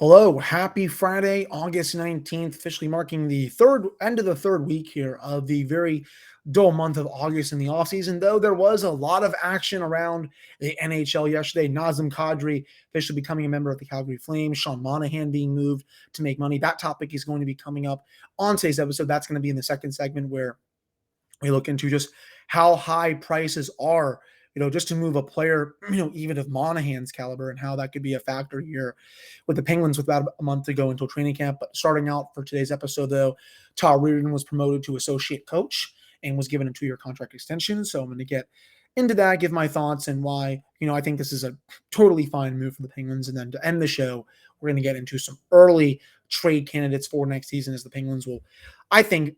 Hello, happy Friday, August 19th, officially marking the end of the third week here of the very dull month of August in the offseason, though there was a lot of action around the NHL yesterday. Nazem Kadri officially becoming a member of the Calgary Flames, Sean Monahan being moved to make money. That topic is going to be coming up on today's episode. That's going to be in the second segment where we look into just how high prices are, just to move a player, even of Monahan's caliber, and how that could be a factor here with the Penguins with about a month to go until training camp. But starting out for today's episode, though, Todd Reirden was promoted to associate coach and was given a 2-year contract extension. So I'm going to get into that, give my thoughts and why, I think this is a totally fine move for the Penguins. And then to end the show, we're going to get into some early trade candidates for next season, as the Penguins will, I think,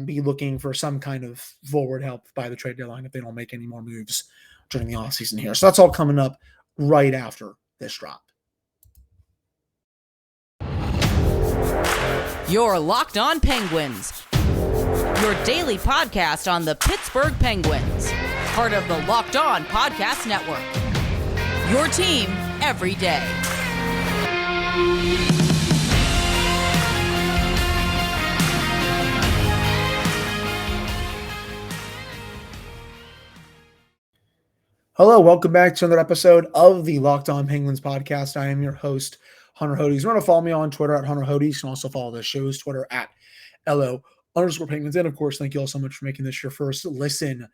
be looking for some kind of forward help by the trade deadline if they don't make any more moves during the offseason here. So that's all coming up right after this drop. You're Locked On Penguins, your daily podcast on the Pittsburgh Penguins, part of the Locked On Podcast Network, your team every day. Hello, welcome back to another episode of the Locked On Penguins podcast. I am your host, Hunter Hodes. Remember to follow me on Twitter at Hunter Hodes. You can also follow the show's Twitter at LO_Penguins. And of course, thank you all so much for making this your first listen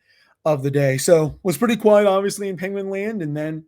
of the day. So, was pretty quiet, obviously, in Penguin land. And then,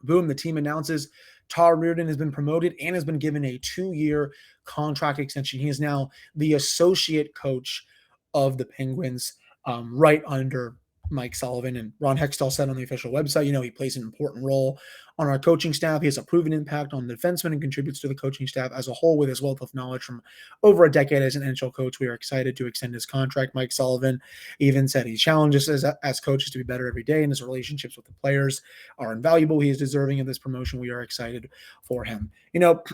boom, the team announces Todd Reirden has been promoted and has been given a 2-year contract extension. He is now the associate coach of the Penguins, right under Mike Sullivan. And Ron Hextall said on the official website, he plays an important role on our coaching staff. He has a proven impact on the defensemen and contributes to the coaching staff as a whole with his wealth of knowledge from over a decade as an NHL coach. We are excited to extend his contract. Mike Sullivan even said he challenges us as coaches to be better every day, and his relationships with the players are invaluable. He is deserving of this promotion. We are excited for him.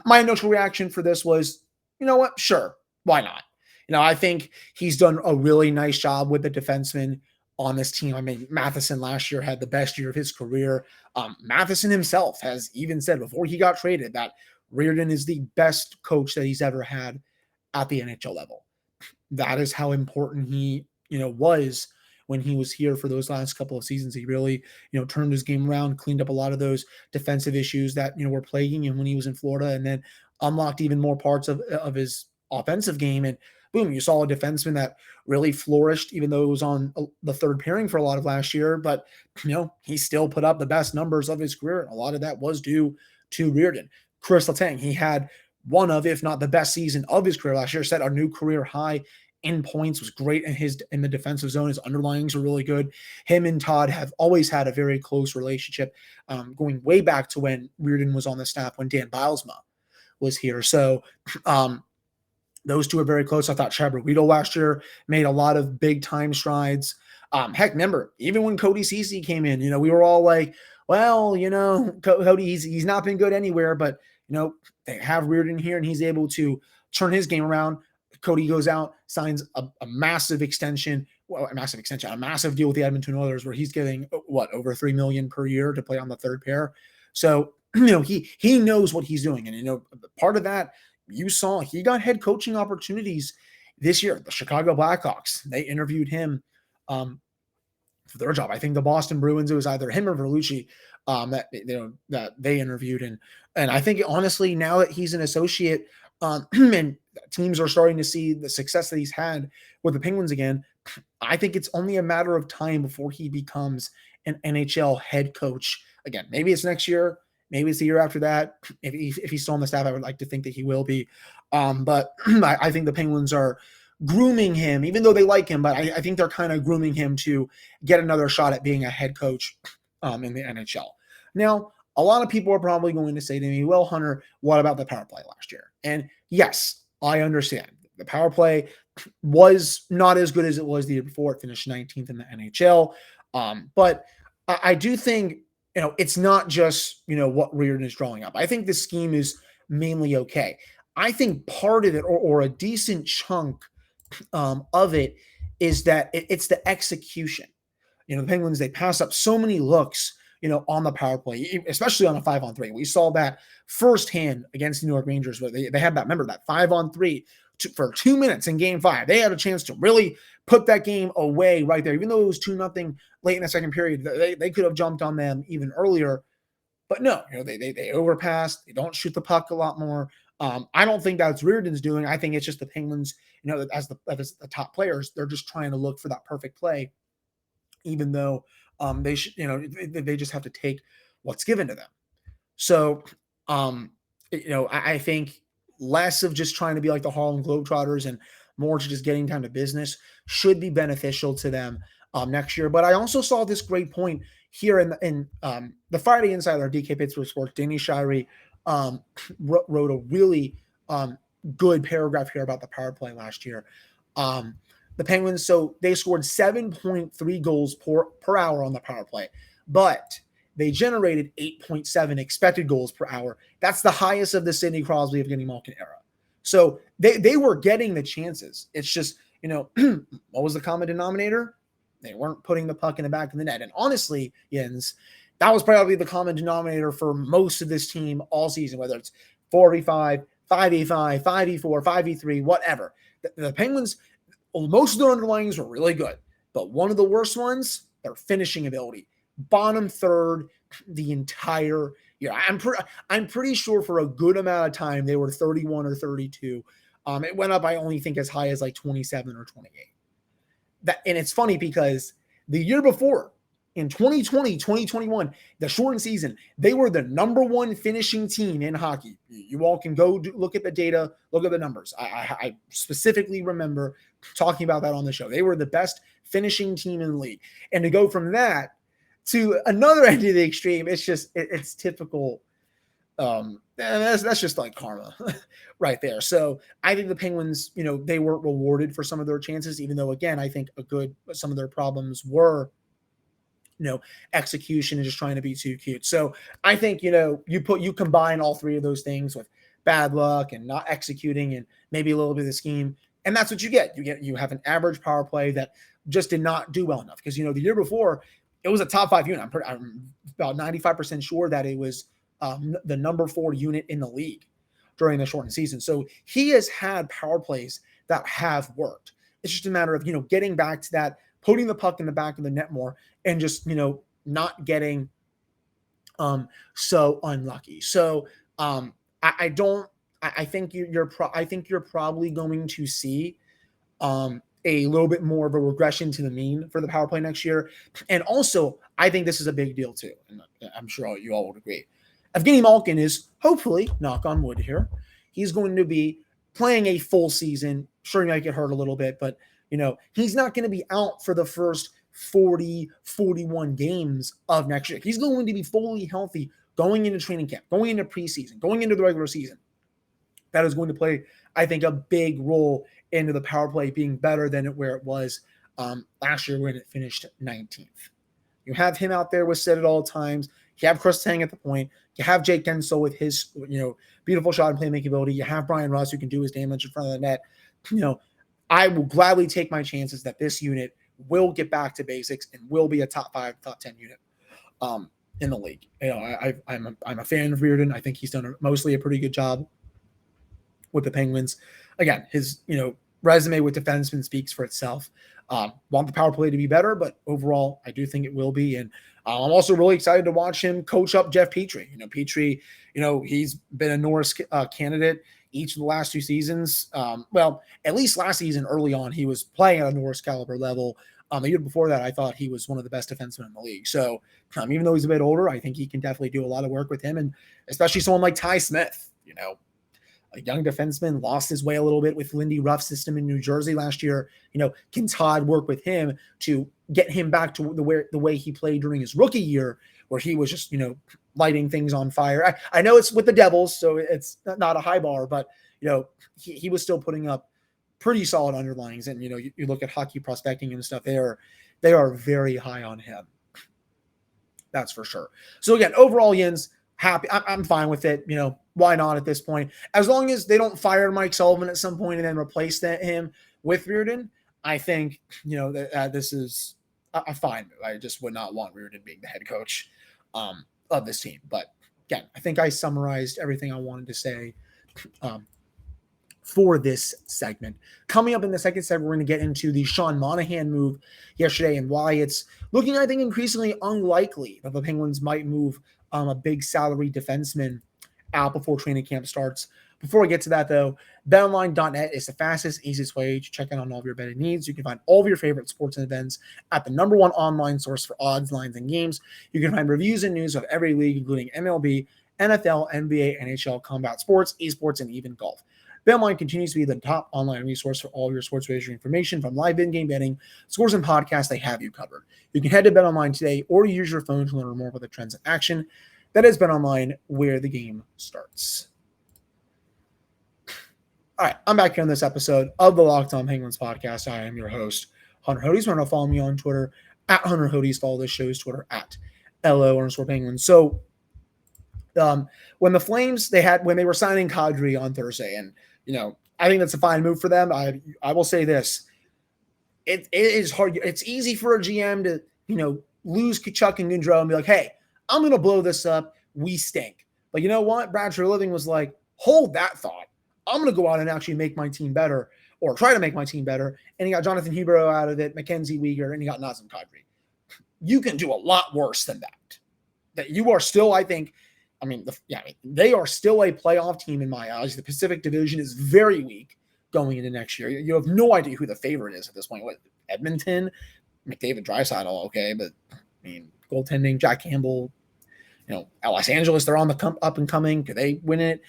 My initial reaction for this was, what? Sure. Why not? I think he's done a really nice job with the defensemen on this team. I mean, Matheson last year had the best year of his career. Matheson himself has even said before he got traded that Reirden is the best coach that he's ever had at the NHL level. That is how important he, was when he was here for those last couple of seasons. He really, turned his game around, cleaned up a lot of those defensive issues that, were plaguing him when he was in Florida, and then unlocked even more parts of his offensive game. And boom, you saw a defenseman that really flourished, even though it was on the third pairing for a lot of last year. But, he still put up the best numbers of his career. And a lot of that was due to Reirden. Kris Letang, he had one of, if not the best season of his career last year, set a new career high in points, was great in the defensive zone. His underlyings are really good. Him and Todd have always had a very close relationship, going way back to when Reirden was on the staff, when Dan Bylsma was here. So, those two are very close. I thought Chad Ruhwedel last year made a lot of big time strides. Heck, remember, even when Cody Ceci came in, we were all like, well, Cody, he's not been good anywhere, but, they have Reirden here and he's able to turn his game around. Cody goes out, signs a massive extension, a massive deal with the Edmonton Oilers where he's getting, over $3 million per year to play on the third pair. So, he knows what he's doing. And, part of that, you saw he got head coaching opportunities this year. The Chicago Blackhawks, they interviewed him for their job. I think the Boston Bruins, it was either him or Verlucci that they interviewed. And I think, honestly, now that he's an associate, and teams are starting to see the success that he's had with the Penguins again, I think it's only a matter of time before he becomes an NHL head coach again. Maybe it's next year. Maybe it's the year after that. If he's still on the staff, I would like to think that he will be. But I think the Penguins are grooming him, even though they like him, but I think they're kind of grooming him to get another shot at being a head coach in the NHL. Now, a lot of people are probably going to say to me, well, Hunter, what about the power play last year? And yes, I understand. The power play was not as good as it was the year before. It finished 19th in the NHL. But I do think, it's not just, what Reirden is drawing up. I think the scheme is mainly okay. I think part of it, or a decent chunk of it, is that it's the execution. The Penguins, they pass up so many looks on the power play, especially on a 5-on-3. We saw that firsthand against the New York Rangers, where they had that, remember that 5-on-3 for 2 minutes in game 5. They had a chance to really put that game away right there. Even though it was 2-0 late in the second period, they could have jumped on them even earlier. But no, they overpass. They don't shoot the puck a lot more. I don't think that's Reirden's doing. I think it's just the Penguins, as the top players, they're just trying to look for that perfect play, even though they should, they just have to take what's given to them. So, I think less of just trying to be like the Harlem Globetrotters and more to just getting down to business should be beneficial to them next year. But I also saw this great point here in the Friday Insider, DK Pittsburgh Sports. Danny Shirey wrote a really good paragraph here about the power play last year. The Penguins, so they scored 7.3 goals per hour on the power play, but they generated 8.7 expected goals per hour. That's the highest of the Sidney Crosby, Evgeny Malkin era. So they were getting the chances. It's just, what was the common denominator? They weren't putting the puck in the back of the net. And honestly, Jens, that was probably the common denominator for most of this team all season, whether it's 4v5, 5v5, 5v4, 5v3, whatever. The Penguins, most of their underlyings were really good, but one of the worst ones, their finishing ability. Bottom third the entire year. I'm pretty sure for a good amount of time they were 31 or 32. It went up, I only think, as high as like 27 or 28. And it's funny because the year before, in 2020, 2021, the shortened season, they were the number one finishing team in hockey. You all can go look at the data, look at the numbers. I specifically remember talking about that on the show. They were the best finishing team in the league. And to go from that to another end of the extreme, it's typical. That's just like karma right there. So I think the Penguins, they were rewarded for some of their chances, even though, again, I think some of their problems were, execution and just trying to be too cute. So I think, you combine all three of those things with bad luck and not executing and maybe a little bit of the scheme. And that's what you get. You have an average power play that just did not do well enough because, the year before it was a top 5 unit. I'm about 95% sure that it was the number 4 unit in the league during the shortened season. So he has had power plays that have worked. It's just a matter of, getting back to that, putting the puck in the back of the net more and just, not getting so unlucky. So I think you're probably going to see a little bit more of a regression to the mean for the power play next year. And also, I think this is a big deal too. And I'm sure you all would agree. Evgeny Malkin is hopefully, knock on wood here, he's going to be playing a full season. Sure, he might get hurt a little bit, but he's not going to be out for the first 40, 41 games of next year. He's going to be fully healthy going into training camp, going into preseason, going into the regular season. That is going to play, I think, a big role into the power play being better than where it was last year when it finished 19th. You have him out there with Sid at all times. You have Kris Letang at the point. You have Jake Guentzel with his, beautiful shot and playmaking ability. You have Brian Russ who can do his damage in front of the net. I will gladly take my chances that this unit will get back to basics and will be a top 5, top 10 unit in the league. I'm a fan of Reirden. I think he's done mostly a pretty good job with the Penguins. Again, his resume with defensemen speaks for itself. Want the power play to be better, but overall, I do think it will be. And I'm also really excited to watch him coach up Jeff Petry. Petry, he's been a Norris candidate each of the last 2 seasons. Well, at least last season, early on, he was playing at a Norris caliber level. The year before that, I thought he was one of the best defensemen in the league. So even though he's a bit older, I think he can definitely do a lot of work with him, and especially someone like Ty Smith, a young defenseman, lost his way a little bit with Lindy Ruff's system in New Jersey last year. Can Todd work with him to get him back to the way he played during his rookie year, where he was just, lighting things on fire? I know it's with the Devils, so it's not a high bar, but, he was still putting up pretty solid underlines. And, you look at hockey prospecting and stuff, they are very high on him. That's for sure. So again, overall, Jens, happy. I'm fine with it. Why not at this point? As long as they don't fire Mike Sullivan at some point and then replace him with Reirden, I think, that this is fine. I just would not want Reirden being the head coach. of this team. But again, I think I summarized everything I wanted to say for this segment. Coming up in the second segment, we're going to get into the Sean Monahan move yesterday and why it's looking, I think, increasingly unlikely that the Penguins might move a big salary defenseman out before training camp starts. Before we get to that, though, betonline.net is the fastest, easiest way to check in on all of your betting needs. You can find all of your favorite sports and events at the #1 online source for odds, lines, and games. You can find reviews and news of every league, including MLB, NFL, NBA, NHL, combat sports, esports, and even golf. BetOnline continues to be the top online resource for all of your sports wagering information, from live in-game betting, scores, and podcasts. They have you covered. You can head to BetOnline today or use your phone to learn more about the trends in action. That is BetOnline, where the game starts. All right, I'm back here on this episode of the Locked On Penguins podcast. I am your host, Hunter Hodes. Remember to follow me on Twitter at Hunter Hodes. Follow this show's Twitter at LO_Penguins. So, when the Flames when they were signing Kadri on Thursday, and I think that's a fine move for them. I will say this: it is hard. It's easy for a GM to lose Kachuk and Gaudreau and be like, "Hey, I'm going to blow this up. We stink." But you know what? Brad Treliving was like, "Hold that thought. I'm going to go out and actually make my team better, or try to make my team better." And he got Jonathan Huberdeau out of it, Mackenzie Weegar, and he got Nazem Kadri. You can do a lot worse than that. That you are still, I think. They are still a playoff team in my eyes. The Pacific Division is very weak going into next year. You have no idea who the favorite is at this point. What, Edmonton? McDavid, Draisaitl, okay, but goaltending, Jack Campbell, Los Angeles, they're on the up and coming. Do they win it?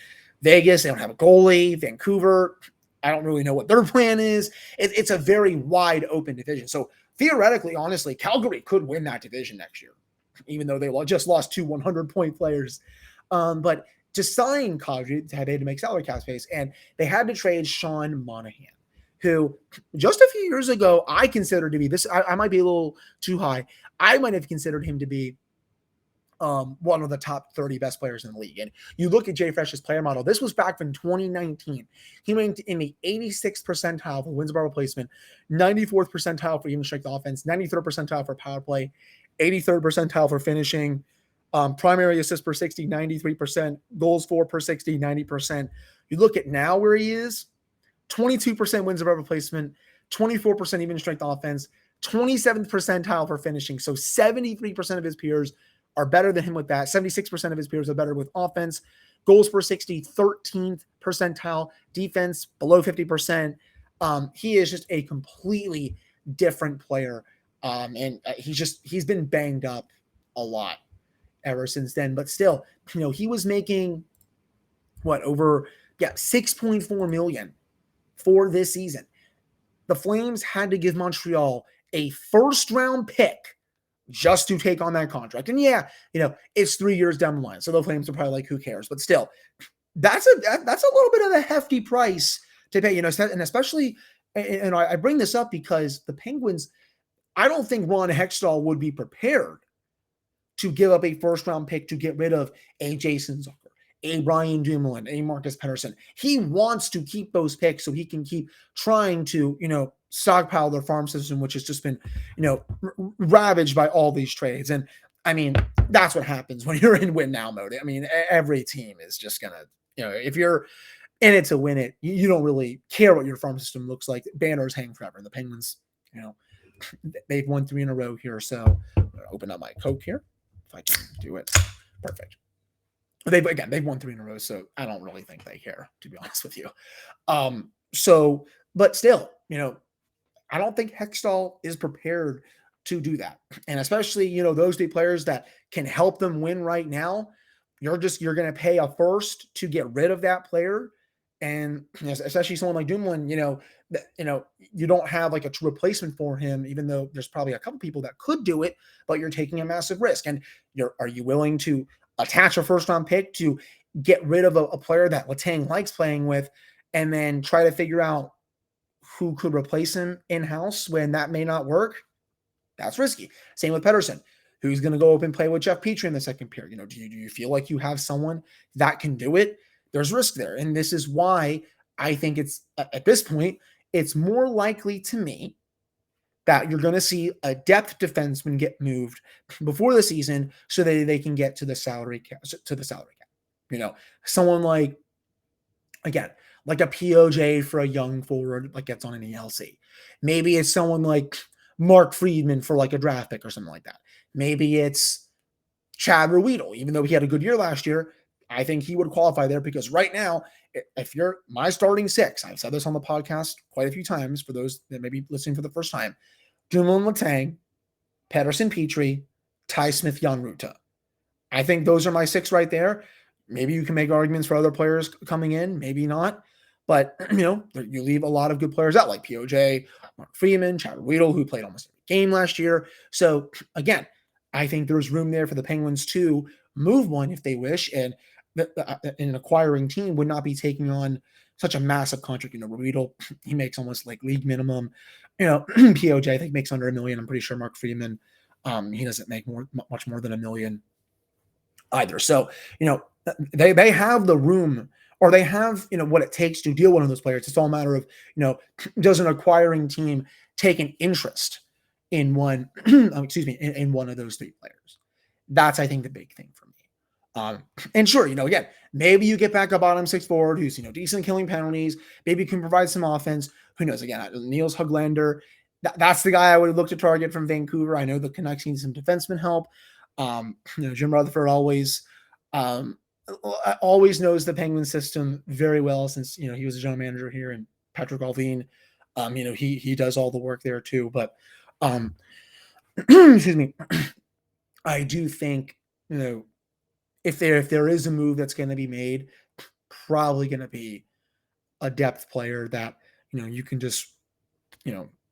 Vegas, they don't have a goalie. Vancouver, I don't really know what their plan is. It's a very wide open division. So theoretically, honestly, Calgary could win that division next year, even though they just lost 2 100-point players. But to sign Kadri, they had to make salary cap space, and they had to trade Sean Monahan, who just a few years ago I considered to be this. I might be a little too high. I might have considered him to be one of the top 30 best players in the league. And you look at Jay Fresh's player model. This was back in 2019. He ranked in the 86th percentile for wins above replacement, 94th percentile for even strength offense, 93rd percentile for power play, 83rd percentile for finishing, primary assists per 60, 93%, goals for per 60, 90%. You look at now where he is, 22% wins above replacement, 24% even strength offense, 27th percentile for finishing. So 73% of his peers are better than him with that. 76% of his peers are better with offense. Goals per 60, 13th percentile. Defense below 50%. He is just a completely different player. And he's been banged up a lot ever since then. But still, he was making over 6.4 million for this season. The Flames had to give Montreal a first-round pick just to take on that contract. And it's 3 years down the line. So the Flames are probably like, who cares? But still, that's a little bit of a hefty price to pay, and especially, and I bring this up because the Penguins, I don't think Ron Hextall would be prepared to give up a first-round pick to get rid of a Jason Zucker, a Ryan Dumoulin, a Marcus Pettersson. He wants to keep those picks so he can keep trying to, stockpile their farm system, which has just been, ravaged by all these trades. And that's what happens when you're in win now mode. Every team is just going to, if you're in it to win it, you don't really care what your farm system looks like. Banners hang forever. The Penguins, they've won 3 in a row here. So I'm going to open up my Coke here. If I can do it. Perfect. They've won 3 in a row. So I don't really think they care, to be honest with you. But still, I don't think Hextall is prepared to do that. And especially, those 2 players that can help them win right now, you're going to pay a first to get rid of that player. And especially someone like Dumoulin, you don't have like a replacement for him, even though there's probably a couple people that could do it, but you're taking a massive risk. And are you willing to attach a first round pick to get rid of a player that Letang likes playing with, and then try to figure out who could replace him in-house when that may not work? That's risky. Same with Pettersson, who's going to go up and play with Jeff Petry in the second period. Do you feel like you have someone that can do it? There's risk there. And this is why I think it's, at this point, it's more likely to me that you're going to see a depth defenseman get moved before the season so that they can get to the salary cap. Someone like, again, like a POJ for a young forward, like gets on an ELC. Maybe it's someone like Mark Friedman for like a draft pick or something like that. Maybe it's Chad Ruedel, even though he had a good year last year. I think he would qualify there because right now, if you're my starting six, I've said this on the podcast quite a few times for those that may be listening for the first time, Kris Letang, Pedersen Petry, Ty Smith, Jan Rutta. I think those are my six right there. Maybe you can make arguments for other players coming in, maybe not. But, you leave a lot of good players out like POJ, Mark Friedman, Chad Ruedel, who played almost every game last year. So, again, I think there's room there for the Penguins to move one if they wish. And an acquiring team would not be taking on such a massive contract. Ruedel, he makes almost like league minimum. POJ, I think, makes under $1 million. I'm pretty sure Mark Friedman, he doesn't make much more than $1 million either. So, they have the room, or they have, what it takes to deal with one of those players. It's all a matter of, does an acquiring team take an interest in one, in one of those three players? That's, I think, the big thing for me. And sure, again, maybe you get back a bottom six forward who's, decent killing penalties. Maybe you can provide some offense. Who knows? Again, Niels Höglander, that's the guy I would look to target from Vancouver. I know the Canucks need some defenseman help. Jim Rutherford always knows the Penguin system very well since, he was a general manager here, and Patrick Alvin, he does all the work there too. But, excuse me, I do think, if there is a move that's going to be made, probably going to be a depth player that, you can just,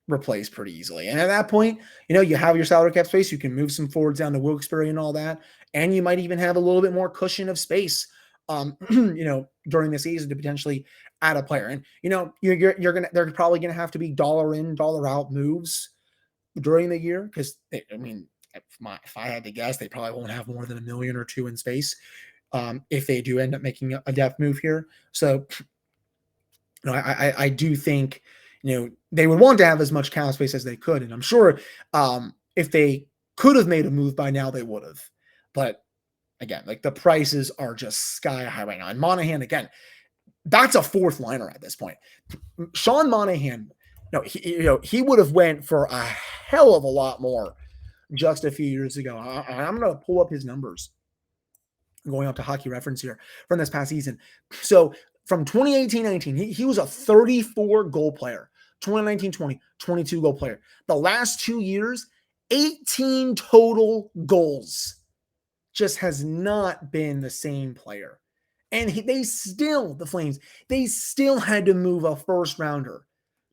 replace pretty easily. And at that point, you have your salary cap space. You can move some forwards down to Wilkes-Barre and all that. And you might even have a little bit more cushion of space, during the season to potentially add a player. And, they're probably going to have to be dollar in, dollar out moves during the year. Cause if I had to guess, they probably won't have more than $1 million or $2 million in space. If they do end up making a depth move here. So, I do think, they would want to have as much cap space as they could. And I'm sure if they could have made a move by now, they would have. But again, like the prices are just sky high right now. And Monahan, again, that's a fourth liner at this point. Sean Monahan, he would have went for a hell of a lot more just a few years ago. I'm going to pull up his numbers. I'm going up to Hockey Reference here from this past season. So from 2018-19, he was a 34 goal player. 2019-20, 22 goal player. The last 2 years, 18 total goals. Just has not been the same player. And the Flames, they still had to move a first rounder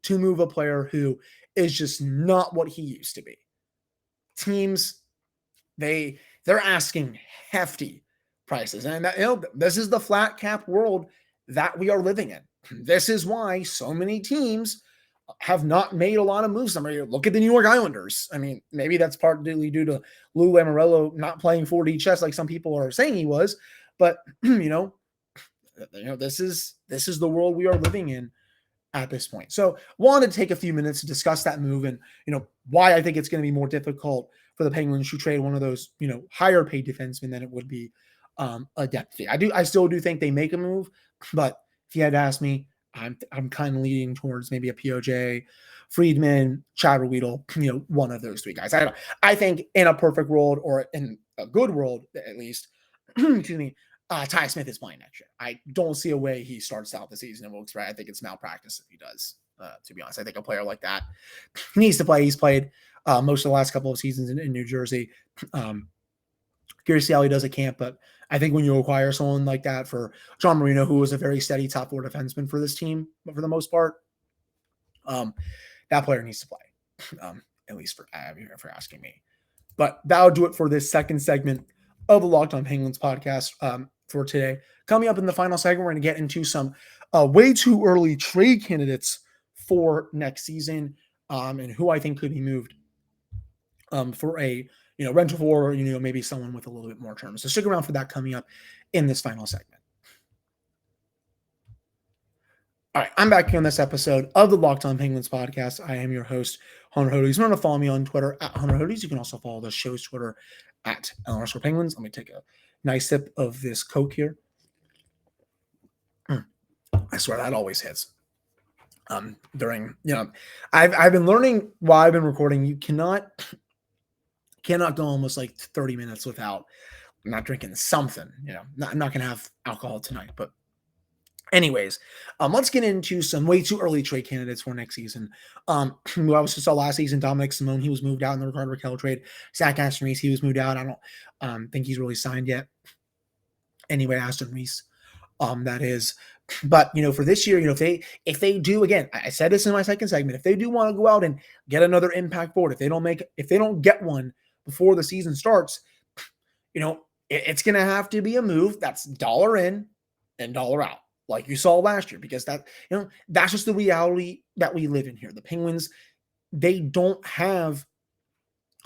to move a player who is just not what he used to be. Teams, they're asking hefty prices. And this is the flat cap world that we are living in. This is why so many teams have not made a lot of moves. Look at the New York Islanders. Maybe that's partly due to Lou Lamoriello not playing 4D chess like some people are saying he was. But, this is the world we are living in at this point. So wanted to take a few minutes to discuss that move and, why I think it's going to be more difficult for the Penguins to trade one of those, higher paid defensemen than it would be a depth fee. I still do think they make a move, but if you had to ask me, I'm kind of leaning towards maybe a POJ, Friedman, Chad Ruedel, one of those three guys. I think in a perfect world, or in a good world at least, excuse me, Ty Smith is playing next year. I don't see a way he starts out the season in Wilkes-Barre. I think it's malpractice if he does, to be honest. I think a player like that needs to play. He's played most of the last couple of seasons in New Jersey. Curious to see how he does at camp, but I think when you acquire someone like that for John Marino, who was a very steady top four defenseman for this team, but for the most part, that player needs to play, at least for asking me. But that'll do it for this second segment of the Locked On Penguins podcast for today. Coming up in the final segment, we're going to get into some way too early trade candidates for next season and who I think could be moved for a rental for, maybe someone with a little bit more term. So stick around for that coming up in this final segment. All right, I'm back here on this episode of the Locked On Penguins podcast. I am your host, Hunter Hodes. Remember to follow me on Twitter at Hunter Hodes. You can also follow the show's Twitter at @LRSPenguins. Let me take a nice sip of this Coke here. I swear that always hits. During, I've been learning while I've been recording, you cannot go almost like 30 minutes without not drinking something. I'm not gonna have alcohol tonight, but anyways, let's get into some way too early trade candidates for next season. We obviously saw last season Dominic Simone, he was moved out in the Ricardo Rakell trade. Zach Aston Reese, he was moved out. I don't think he's really signed yet. Anyway, Aston Reese, that is. But for this year, if they do, again, I said this in my second segment, if they do want to go out and get another impact forward, if they don't get one before the season starts, it's gonna have to be a move that's dollar in and dollar out, like you saw last year, because that's just the reality that we live in here. The Penguins, they don't have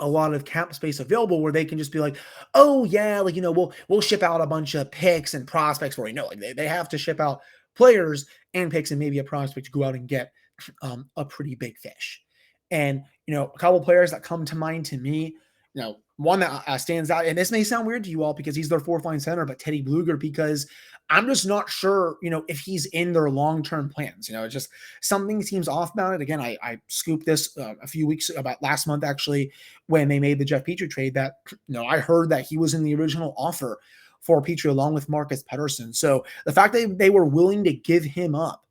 a lot of cap space available where they can just be like, oh yeah, we'll ship out a bunch of picks and prospects for they have to ship out players and picks and maybe a prospect to go out and get a pretty big fish. And a couple players that come to mind to me, one that stands out, and this may sound weird to you all because he's their fourth line center, but Teddy Blueger, because I'm just not sure, if he's in their long-term plans. It's just something seems off about it. Again, I scooped this a few weeks about last month, actually, when they made the Jeff Petry trade, that, I heard that he was in the original offer for Petry along with Marcus Pettersson. So the fact that they were willing to give him up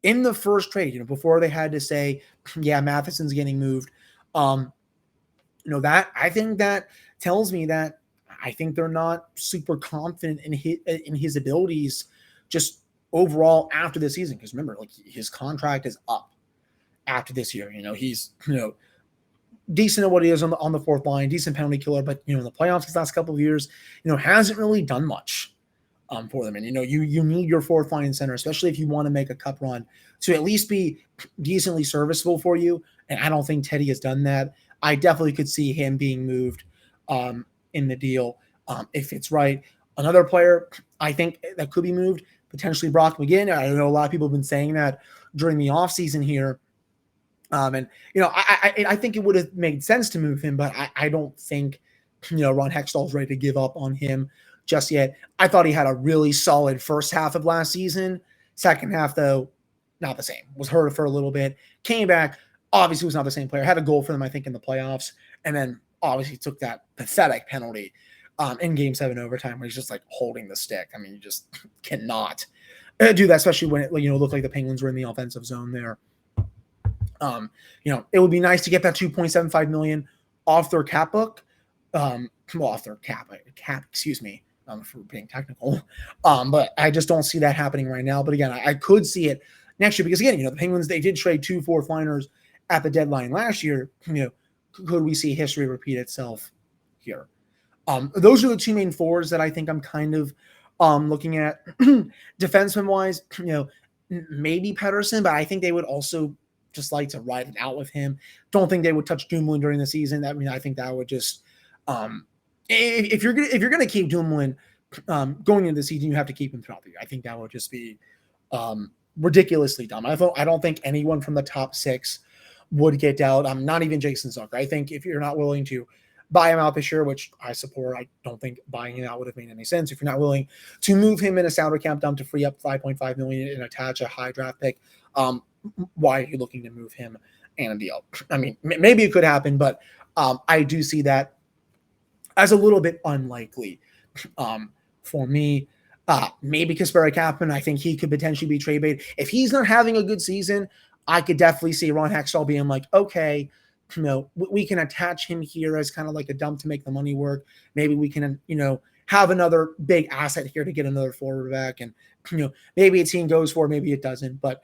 in the first trade, before they had to say, yeah, Matheson's getting moved, that I think that tells me that I think they're not super confident in his abilities just overall after the season. Because remember, his contract is up after this year. He's decent at what he is on the fourth line, decent penalty killer, but in the playoffs these last couple of years, hasn't really done much for them. And you need your fourth line center, especially if you want to make a cup run, to at least be decently serviceable for you. And I don't think Teddy has done that. I definitely could see him being moved in the deal if it's right. Another player I think that could be moved, potentially Brock McGinn. I know a lot of people have been saying that during the offseason here. I think it would have made sense to move him, but I don't think, Ron Hextall's ready to give up on him just yet. I thought he had a really solid first half of last season. Second half, though, not the same. Was hurt for a little bit. Came back. Obviously was not the same player. Had a goal for them, I think, in the playoffs. And then obviously took that pathetic penalty in Game 7 overtime where he's just holding the stick. I mean, you just cannot do that, especially when it looked like the Penguins were in the offensive zone there. It would be nice to get that $2.75 million off their cap book. Off their cap, excuse me, for being technical. But I just don't see that happening right now. But again, I could see it next year because, again, the Penguins, they did trade 2 fourth liners at the deadline last year. Could we see history repeat itself here? Those are the two main forwards that I think I'm kind of looking at. Defenseman wise, maybe Pettersson, but I think they would also just like to ride it out with him. Don't think they would touch Dumoulin during the season. I think that would just if you're gonna keep Dumoulin going into the season, you have to keep him throughout the year. I think that would just be ridiculously dumb. I don't think anyone from the top 6 would get dealt. Not even Jason Zucker. I think if you're not willing to buy him out this year, which I support, I don't think buying him out would have made any sense. If you're not willing to move him in a salary cap dump to free up $5.5 million and attach a high draft pick, why are you looking to move him and a deal? I mean, maybe it could happen, but I do see that as a little bit unlikely for me. Maybe Kasperi Kapanen, I think he could potentially be trade bait. If he's not having a good season, I could definitely see Ron Hextall being like, okay, we can attach him here as kind of like a dump to make the money work. Maybe we can, have another big asset here to get another forward back. And, maybe a team goes for it, maybe it doesn't. But,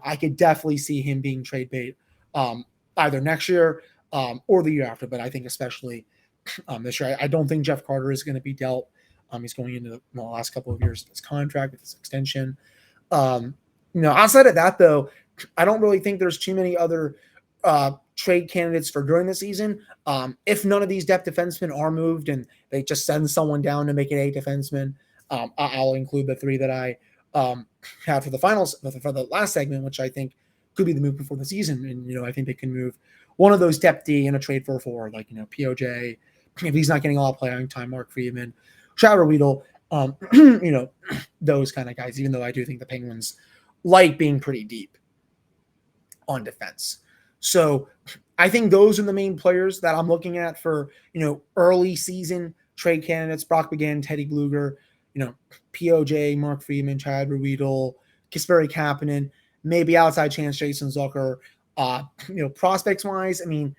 I could definitely see him being trade bait either next year or the year after. But I think especially this year, I don't think Jeff Carter is going to be dealt. He's going into the last couple of years of his contract with his extension. Outside of that, though, I don't really think there's too many other trade candidates for during the season. If none of these depth defensemen are moved and they just send someone down to make it 8 defensemen, I'll include the 3 that I have for the finals for the last segment, which I think could be the move before the season. And, I think they can move one of those depth D in a trade for a forward, like, POJ, if he's not getting all playing time, Mark Friedman, Trevor Weedle, those kind of guys, even though I do think the Penguins like being pretty deep on defense. So I think those are the main players that I'm looking at for, early season trade candidates: Brock McGinn, Teddy Bluger, POJ, Mark Friedman, Chad Weedle, Kasperi Kapanen, maybe outside chance Jason Zucker. Prospects wise, I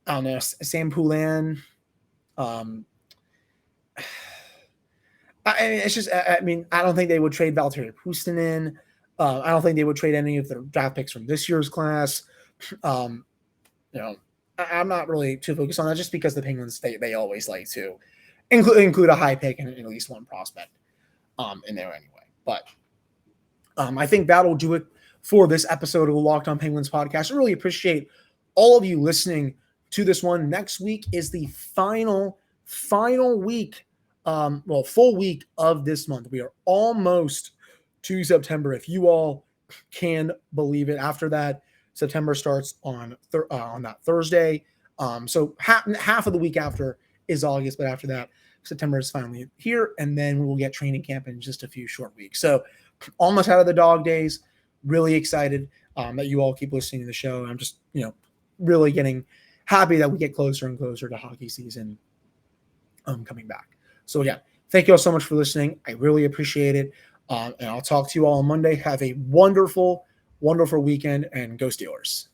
don't know, Sam Poulin. It's just, I don't think they would trade Valtteri Puustinen. I don't think they would trade any of their draft picks from this year's class. I'm not really too focused on that, just because the Penguins, they always like to include a high pick and at least one prospect in there anyway. But I think that'll do it for this episode of the Locked On Penguins podcast. I really appreciate all of you listening to this one. Next week is the final week, full week of this month. We are almost to September, if you all can believe it. After that, September starts on that Thursday. So half of the week after is August, but after that, September is finally here, and then we will get training camp in just a few short weeks. So almost out of the dog days. Really excited that you all keep listening to the show. I'm just, really getting happy that we get closer and closer to hockey season coming back. So again, thank you all so much for listening. I really appreciate it. And I'll talk to you all on Monday. Have a wonderful, wonderful weekend, and go Steelers.